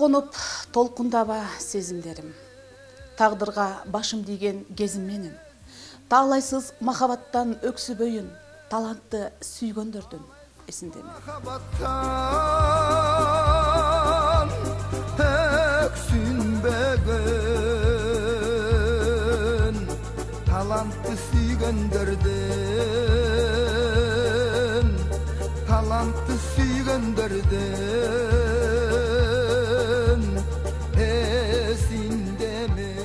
толкунуп толкундаба сезимдерим. Тагдырга башым тийген кезим менен. Таалайсыз махабаттан өксүбөйүн, талантты сүйгөндөрдүн эсиндемен. Махабаттан өксүнбөгөн, талантты сүйгөндөрдүн, талантты сүйгөндөрдүн эсиндемен.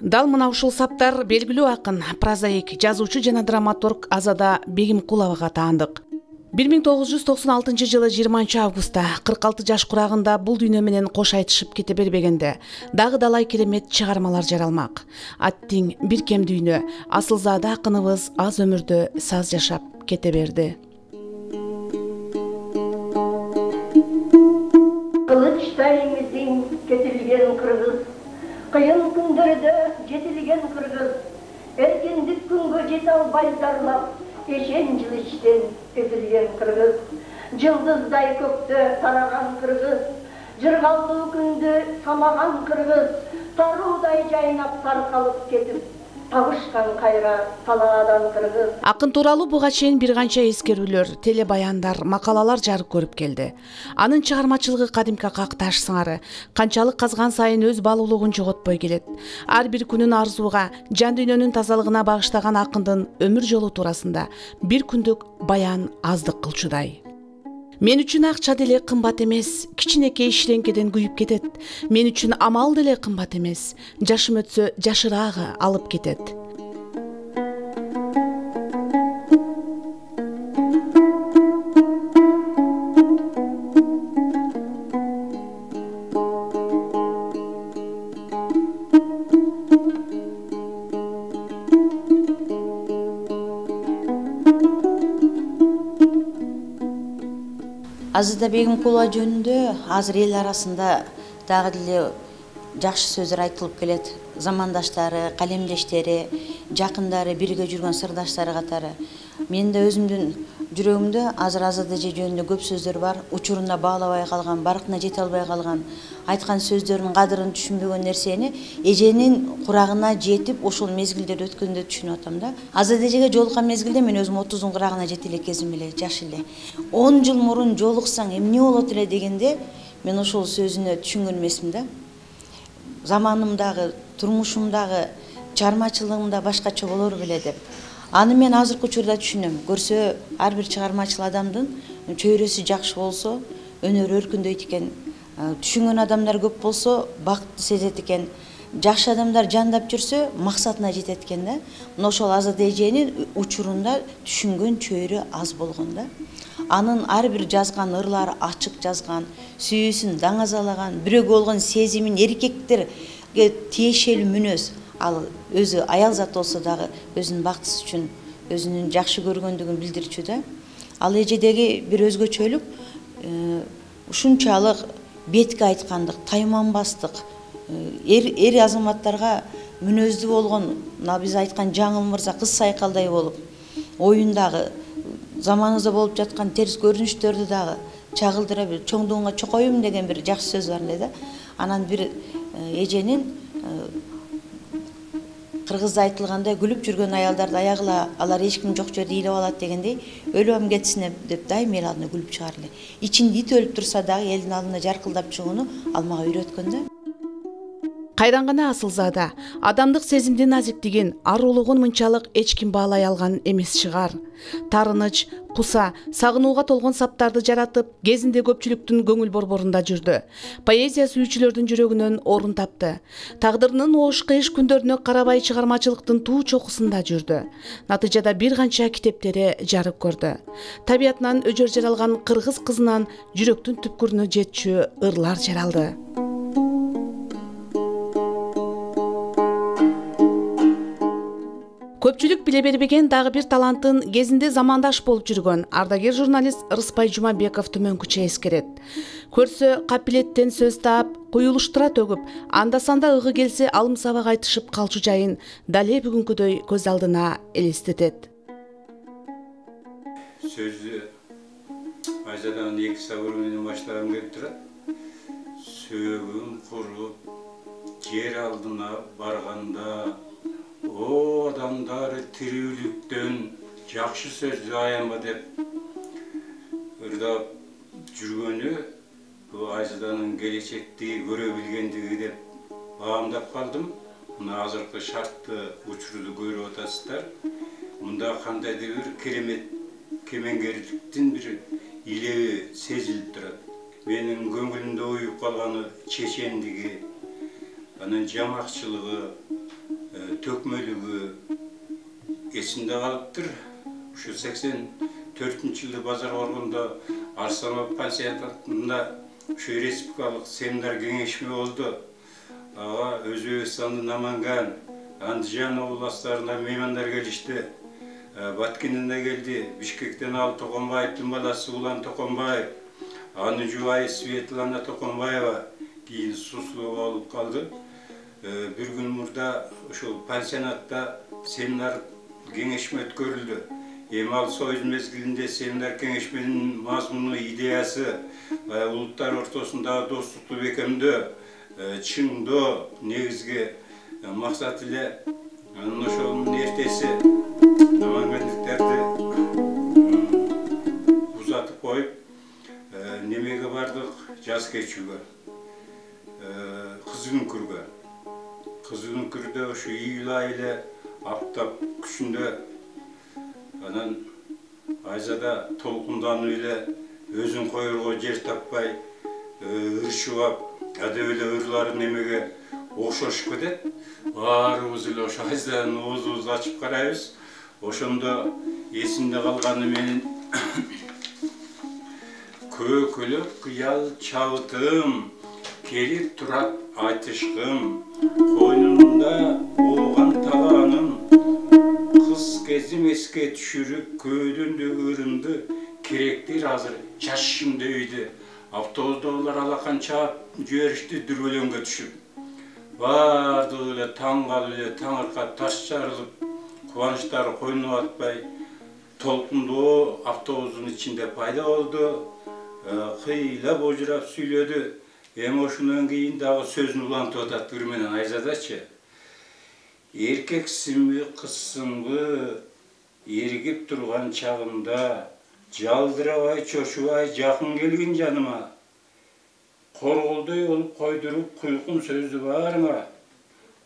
Дал мына ушул саптар белгилүү акын, прозаик, жазуучу жана драматург Азада Бегимкуловага таандык. 1996 жылы 20 августта 46 жаш курагында бул дүйнө менен кош айтышып кете бербегенде дагы далай керемет чыгармалар жаралмак. Аттиң бир кем дүйнө, Асылзада акыныбыз аз өмүрдө саз жашап кете берди. Кылычтайымыздың кетилген кыргыз, кыйын күндөрдө жетилген кыргыз, эркиндик күнгө жете албай зарлап, эшен жыл иштен ezilген кыргыз, жылдыздай көктө тараган кыргыз, жыргалдуу күндү самаган кыргыз, таруудай жайнап таркалып кетип, табышкан кайра талаадан кыргыз. Акын тууралуу буга чейин бир канча эскерүүлөр, телебаяндар, макалалар жарык көрүп келди. Анын чыгармачылыгы кадимки какташ сыңары, канчалык казган сайын өз баалуулугун жоготпой келет. Ар бир күнүн арзууга, жан дүйнөнүн тазалыгына багыштаган акындын өмүр жолу туурасында бир күндүк баян аздык кылчудай. Мен үчүн акча деле кымбат эмес, кичинекей шиленкеден күйүп кетет. Мен үчүн амал деле кымбат эмес, жашым өтсө жашыраагы алып кетет. Азада Бегимкулова жөнүндө азыр эл арасында дагы деле жакшы сөздөр айтылып келет. Замандаштары, калемдештери, жакындары, бирге жүргөн сырдаштары катары. Мен да өзүмдүн жүрөгүмдө азыр Азада эже жөнүндө көп сөздөр бар. Учурунда баалабай калган, баркына жете албай калган, айткан сөздөрүнүн кадырын түшүнбөгөн нерсени эженин курагына жетип, ошол мезгилдер өткөндө түшүнүп атам да. Азада эжеге жолуккан мезгилде мен өзүм 30 курагына жете эле кезим эле, жаш эле. 10 жыл мурун жолуксаң эмне болот эле дегенде, мен ошол сөзүнө түшүнгөн эмесмин да. Заманымдагы, турмушумдагы, чыгармачылыгымда башкача болор беле деп. Аны мен азыркы учурда түшүнөм. Көрсө, ар бир чыгармачыл адамдын чөйрөсү жакшы болсо, өнөрү өркүндөйт экен. Түшүнгөн адамдар көп болсо, бакытты сезет экен. Жакшы адамдар жандап жүрсө, максатына жетет экен да. Мына ошол Азада эженин учурунда түшүнгөн чөйрө аз болгон да. Анын ар бир жазган ырлары ачык жазган, сүйүүсүн даңазалаган, бирөөгө болгон сезимин эркектерге тиешелүү мүнөз. Ал өзү аял зат болсо дагы өзүнүн бактысы үчүн өзүнүн жакшы көргөндүгүн билдирчү да. Ал эжедеги бир өзгөчөлүк ушунчалык бетке айткандык, тайманбастык, эр азаматтарга мүнөздүү болгон, биз айткан Жаңыл мырза кыз сайкалдай болуп, оюндагы заманыбызда болуп жаткан терс көрүнүштөрдү дагы чагылдыра бир чоңдуңга чокоюм деген бир жакшы сөз бар эле да. Анан бир эженин кыргызда айтылгандай күлүп жүргөн аялдарды аягыла алар эч ким жок жерде ыйлап алат дегендей, өлөм кетсине деп дайым эл алдына күлүп чыгар эле. Ичинде ит өлүп турса дагы элдин алдына жаркылдап чыгууну ал мага үйрөткөн да. Кайдан гана Асылзада адамдык сезимдин назиктигин, арулугун мынчалык эч ким баалай алган эмес чыгар. Тарыныч, куса, сагынууга толгон саптарды жаратып, кезинде көпчүлүктүн көңүл борборунда жүрдү. Поэзия сүйүүчүлөрдүн жүрөгүнөн орун тапты. Тагдырынын оош кыйыш күндөрүнө карабай чыгармачылыктын туу чокусунда жүрдү. Натыйжада бир канча китептери жарык көрдү. Табиятынан өжөр жаралган кыргыз кызынан жүрөктүн түпкүрүнө жетчү ырлар жаралды. Көпчүлүк биле бербеген дагы бир талантын кезинде замандаш болуп жүргөн ардагер журналист Рыспай Жумабеков төмөнкүчө эскерет. Көрсө капилеттен сөз таап, куюлуштура төгүп, анда-санда ыгы келсе алым сабак айтышып калчу жайын дале бүгүнкүдөй көз алдына элестетет. сөзді Айзадан 2 сабырменен баштағым келіп тұрады. Сөгім құрып, жер алдына барғанда, о адамдар тіреуліктен жақшы сөзді аянба деп ырдап жүргені, бұл Айзаданың келешектегі көре білгендігі деп бағамдап қалдым. Мұна азырқы шартты ұшыруды көріп отасыздар. Мұнда қандайды бір керемет кемеңгерліктің бір илеуі сезіліп тұрады. Менің көңілімде ойып қалғаны шешендігі, анын жамақшылығы, төкмөлігі есімде қалыптыр. Şu 84 жылы базар орғында Арсанов пансионатында şu республикалық семинар кеңешме болды. Аға Өзбекстанды Наманган, Андижан областарына меймандар келішті. Баткенінде келді, Бишкектен Ал Тоқонбаевтың баласы Улан Тоқонбаев, аны жұбайы Светлана Тоқонбаева кейін сұсылы болып қалды. Bir gün burada şu pensionatta seminer kengişme ötkörüldü. Emal Soyuz mezgilinde seminer kengişmenin mazmunu, ideyası, ulutlar ortasında dostluklu bekemdi, çыңды негізгі мақсат ile Noşol'un ertesi Namangandiklerdi uzatıp koyup nemege bardık jaz keçүүгө, Kızılünkürgө. Kızılünkürde şu iyil ayıyla aптап күшінде анан Айзада толқындануıyla өзүн коюрго жер таппай ыршыбап, әдебеле ырлары немеге окшошуп кетет. Баарыбыз эле ошо Айзаданын оозубузду ачып карайбыз. Ошондо эсимде калганы менин көкөлөк кыял чабытым, келип турат айтышкым, койнумда ооган талааным, кыз кезим эске түшүрүп, көөдүндөгү ырымды керектир азыр чачышым дейди. Автобустагылар алакан чаап жиберишти дүрбөлөнгө түшүп. Бардыгы эле таң калып эле таңыркап таш жарылып, кубанычтары койнуна батпай, толкундуу автобустун ичинде пайда болду. Кыйлап ожурап сүйлөдү. Эми ошондон кийин дагы сөзүн улантып атат бир менен Айзадачы. Эркексинби, кызсынбы, эргип турган чагымда, жалдырабай, чочубай, жакын келгин жаныма. Корголдой болуп койдуруп, куйкун сөздү баарыңа.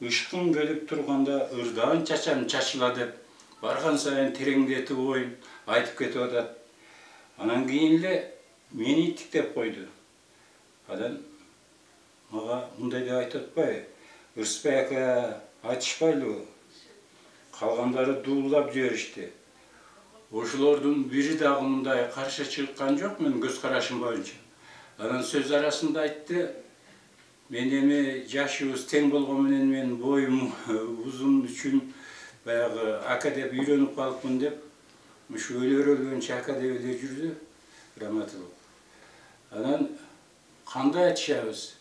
Ышкын келип турганда, ырдан чачам чачыла деп, барган сайын тереңдетип оюн айтып кетип атат. Анан кийин эле мени иттиктеп койду. Анан мага мындай деп айтып атпайбы? Ырысбай ака айтышпайлыбы? Калгандары дуулап жиберишти. Ошолордун бири дагы мындай каршы чыккан жок менин көз карашым боюнча. Анан сөз арасында айтты, мен эми жашыбыз тең болгон менен мен боюм узун үчүн баягы ака деп үйрөнүп калыпмын деп, ушу өлгөнчө ака деп эле жүрдү Раматылык. Анан кандай айтышабыз?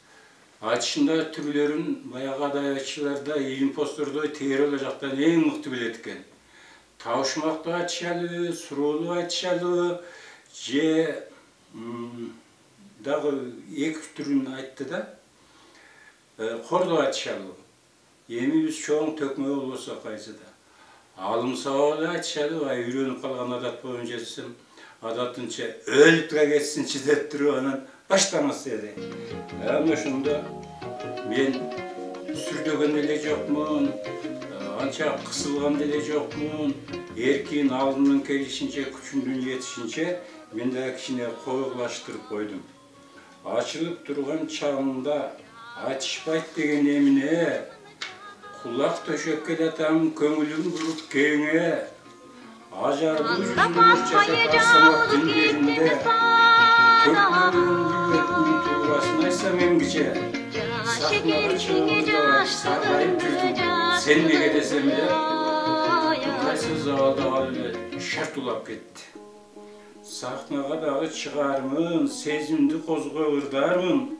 Айтышында түрлөрүн баягы адайчыларда, импостордой тегере эле жактан эң мыкты билет экен. Табышмактуу айтышалы, суроолуу айтышалы, же дагы эки түрүн айтты да, кордоо айтышалы. Эми биз чоң төкмө болбосок Айзада. Алым сабак айтышалы, үйрөнүп калган адат боюнча десем, адатынча өлүп тура кетсинчи деп туруп анан баштаңыз деди. Ошондо мен сүрдөгөн деле жокмун, анча кысылган деле жокмун. Эркин алдымдан келишинче, күчүмдүн жетишинче мен да кичине койгулаштырып койдум. Ачылып турган чагымда айтышпайт деген эмне? Кулак төшөккө жатам, көңүлүм буруп кеңе. Ажар бүжүлүп чачатасам күндөрүндө. Көкмөрүн гүлөттүн туурасын айтсам эмгиче. Сахнага чыгымда саргайып жүрдүм. Сен неге десем эле, кайсы залда алып шарт улап кетти. Сахнага дагы чыгармын, сезимди козгоо ырдармын.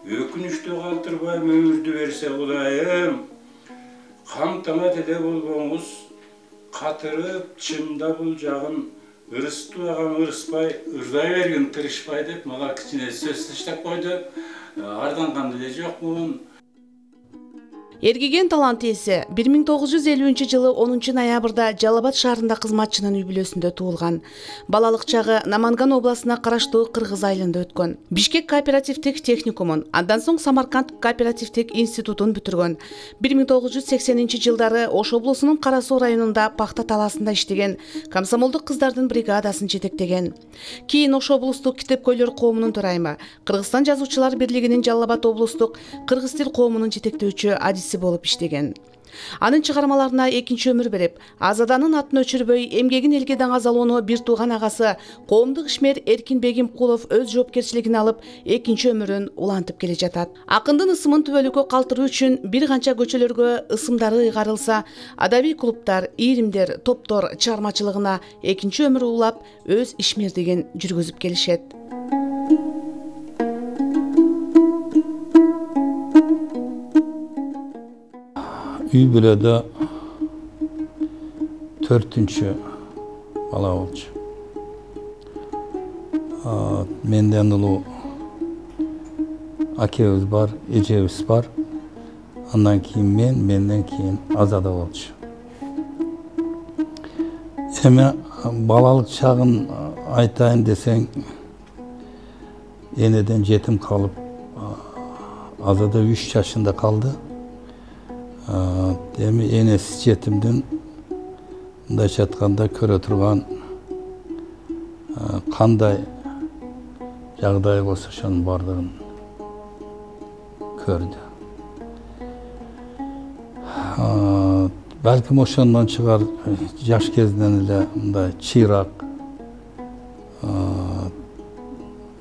Өкүнүчтү калтырбай өмүрдү берсе Кудайым. Камтама деле болбоңуз, катырып чымда бул жагын ырысты ағам ырыспай, ырдай берген тырышпай деп мага кичине сөз таштап койду. Арданған деле жок мун. Эргиген талант ээси 1950 жылы 10 ноябрда Жалал Абад шаарында кызматчынын үй бүлөсүндө туулган. Балалык чагы Наманган областына караштуу Кыргыз айылында өткөн. Бишкек кооперативдик техникумун, андан соң Самарканд кооперативдик институтун бүтүргөн. 1980-жылдары Ош облусунун Кара Суу районунда пахта талаасында иштеген, комсомолдук кыздардын бригадасын жетектеген. Кийин Ош облустук китепкөйлөр коомунун төрайымы, Кыргызстан жазуучулар бирлигинин Жалал Абад облустук кыргыз тил коомунун жетектөөчү адиси болуп иштеген. Анын чыгармаларына экинчи өмүр берип, Азаданын атын өчүрбөй эмгегин элге даңазалоону бир тууган агасы коомдук ишмер Эркин Бегимкулов өз жоопкерчилигине алып, экинчи өмүрүн улантып келе жатат. Акындын ысымын түбөлүккө калтыруу үчүн бир канча көчөлөргө ысымдары ыйгарылса, адабий клубтар, ийримдер, топтор чыгармачылыгына экинчи өмүр улап, өз ишмердигин жүргүзүп келишет. Үй бүлөдө 4-чү бала болчу. Менден улуу акебиз бар, эжебиз бар. Андан кийин менден кийин Азада болчу. Эми балалык чагын айтайын десең, энеден жетим калып, Азада 3 жашында калды. Эми энеси жетимдин мындайча айтканда көрө турган кандай жагдай болсо ошонун бардыгын көрдү. Балким ошондон чыгар, жаш кезинен эле мындай чыйрак,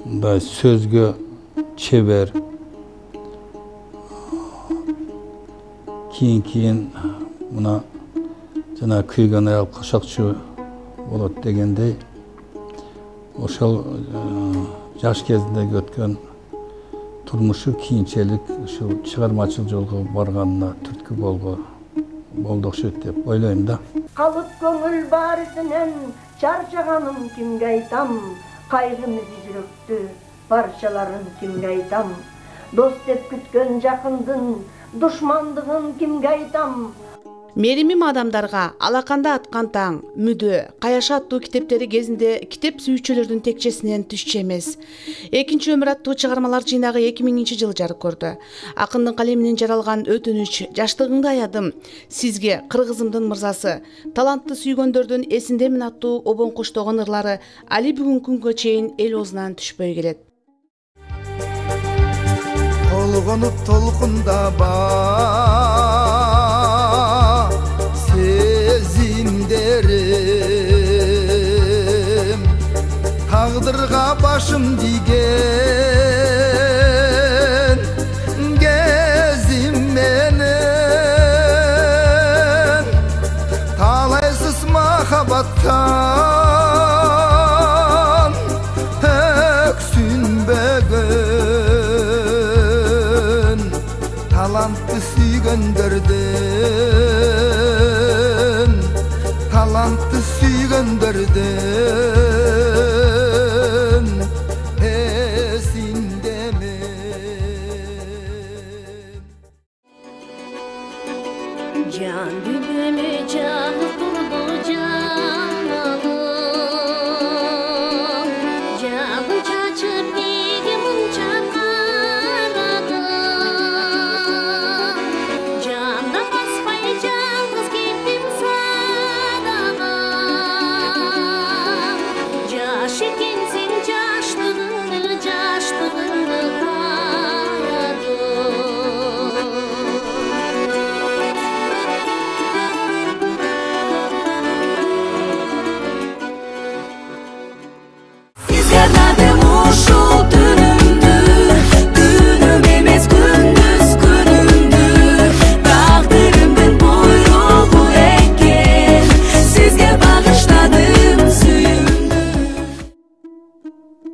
мындай сөзгө чебер, кийин мына жана күйгөн аял кошокчу болот дегендей, ошол жаш кезиндеги өткөн турмушу кийинчелик ушул чыгармачыл жолго барганына түрткү болду окшойт деп ойлойм да. Калып көңүл барысынан чарчаганым кимге айтам, кайгымызды жүрөктү барчаларын кимге айтам, дос деп күткөн жакындын душмандыгын кимге айтам. Меримим адамдарга Алаканда аткан таң, Мүдө, Каяша аттуу китептери кезинде китеп сүйүүчүлөрдүн текчесинен түшчү эмес. Экинчи өмүр аттуу чыгармалар жыйнагы 2000-жылы жарык көрдү. Акындын калеминен жаралган Өтүнүч, Жаштыгыңды аядым, Сизге, Кыргызымдын мырзасы, талантты сүйгөндөрдүн эсиндемин аттуу обон коштогон ырлары али бүгүнкү күнгө чейин эл оозунан түшпөй келет. Толгонуп толкунда бар сезимдерим, тагдырга башым тийген кезим менен, талайсыз махабаттан өксүнбөгөн, талантты сүйгөндөрдөн, талантты сүйгөндөрдөн эсиндемен. Can dübümü çağır durdu canalım, canı çaçıp gidimin çakaradım, canda basmay yalnız gittim sadağa, caş ekensin caşlığını karadım. Yazarladım uşul dünümdü, dünüm emes gündüz günümdü, taqdırımdın buyruğu ekken, sizge bağışladım sүйümdü.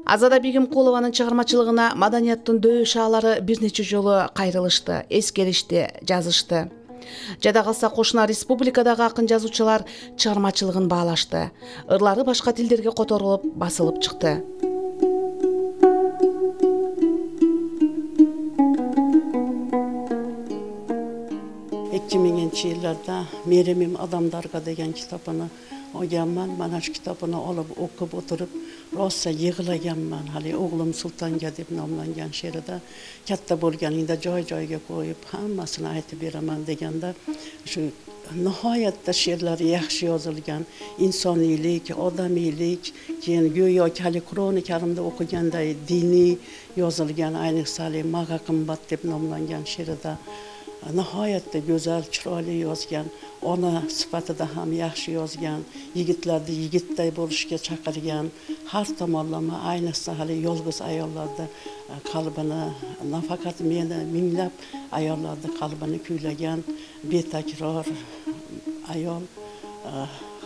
Азада Бегимкулованын чыгармачылыгына маданияттын дөй шаалары бир нече жолу кайрылышты, эскеришти, жазышты. Жада калса кошуна республикадагы акын жазуучулар чыгармачылыгын баалашты. Ырлары башка тилдерге которулуп, басылып чыкты. Yıllarda Meryem'im Adamlarga degan kitobini olganman. Mana shu kitobini olib o'qib o'tirib, rosa yig'laganman. Hali o'g'lim Sultonga deb nomlangan she'rida katta bo'lganingda joy-joyiga qo'yib hammasini aytib beraman deganda shu nihoyatda she'rlari yaxshi yozilgan, insoniylik, odamiylik, keyin go'yoki hali Qur'oni Karimda o'qiganday diniy yozilgan, ayniqsa Mag'a qimbat deb nomlangan she'rida nihoyatda go'zal, chiroyli yozgan, ona sifatida ham yaxshi yozgan, yigitlarni yigitday bo'lishga chaqirgan, har tomonlama ayniqsa hali yolg'iz ayollarda qalbini, nafaqat meni minglab ayollarning qalbini kuylagan betakror ayol.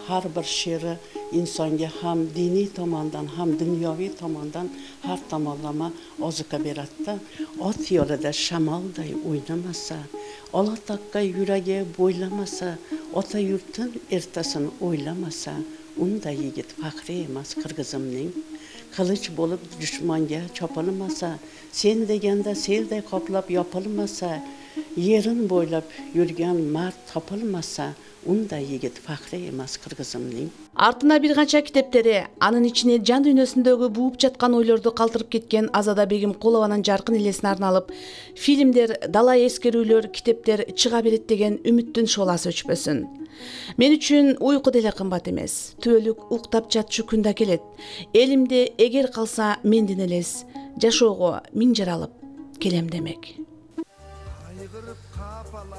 Har bir she'ri insonga ham diniy tomondan ham dunyoviy tomondan har tomonlama ozuqa beradi. Ot yo'lida shamolday o'ynamasa, olatoqqa yuragi bo'ylamasa, ota yurtin ertasini o'ylamasa, unda yigit faxri emas qirg'izimning. Qilich bo'lib dushmanga chopilmasa, sen deganda selday qoplab yopilmasa, yerin bo'ylab yurgan mard topilmasa, unda yigit faxri emas qirg'izimning. Артына бир канча китептери, анын ичине жан дүйнөсүндөгү бууп жаткан ойлорду калтырып кеткен Азада Бегим Кулованын жаркын элесине арналып, фильмдер, дала эскерүүлөр, китептер чыга берет деген үмүттүн шоласы өчпөсүн. Мен үчүн уйку деле кымбат эмес. Түбөлүк уктап жатчу күн да келет. Элимде эгер калса менден элес, жашоого миң жаралып келем демек.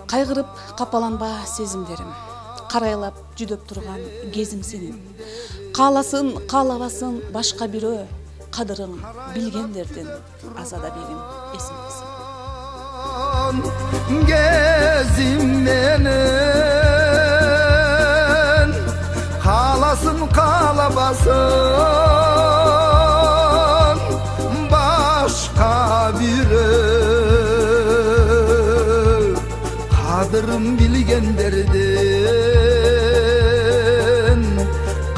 Кайгырып капаланба сезимдерим. Карайлап жүдөп турган кезиң сенин. Кааласын, каалабасын башка бирөө, кадырың билгендердин. Азада Бегим эсимдесин. Gezim menin, kalasın kalabasın, başka biri, kadırım bilgenlerden,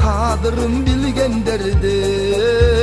kadırım bilgenlerden.